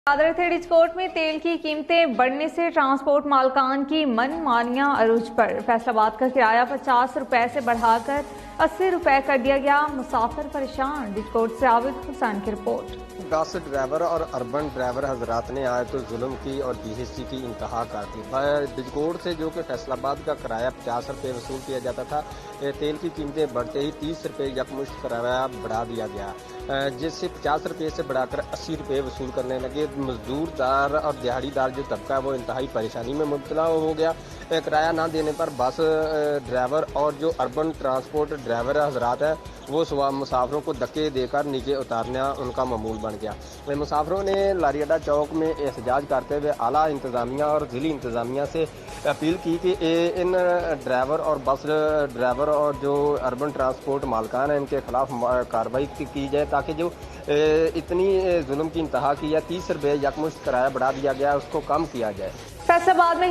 डिजकोट में तेल की कीमतें बढ़ने से ट्रांसपोर्ट मालकान की मनमानियां अरूज पर। फैसलाबाद का किराया 50 रुपए से बढ़ाकर 80 रुपए कर दिया गया, मुसाफिर परेशान। डिजकोट से आबिद हुसैन की रिपोर्ट। बस ड्राइवर और अर्बन ड्राइवर हजरात ने आए तो जुल्म की और जीएसटी की इंतहा कर दी। डिजकोट से जो कि फैसलाबाद का किराया 50 रुपये वसूल किया जाता था, तेल की कीमतें बढ़ते ही 30 रुपये यकमुश्त किराया बढ़ा दिया गया, जिससे 50 रुपये से बढ़ाकर 80 रुपये वसूल करने लगे। मजदूरदार और दिहाड़ीदार जो तबका है वो इंतहाई परेशानी में मुब्तला हो गया। किराया ना देने पर बस ड्राइवर और जो अर्बन ट्रांसपोर्ट ड्राइवर हजरात है वो मुसाफिरों को धक्के देकर नीचे उतारना उनका मामूल बन गया। मुसाफिरों ने लारी अड्डा चौक में एहतजाज करते हुए आला इंतजामिया और ज़िली इंतजामिया से अपील की कि इन ड्राइवर और बस ड्राइवर और जो अर्बन ट्रांसपोर्ट मालकान हैं इनके खिलाफ कार्रवाई की जाए, ताकि जो इतनी जुल्म की इंतहा की है 30 रुपये यकमुश्त किराया बढ़ा दिया गया उसको कम किया जाए। फैसलाबाद में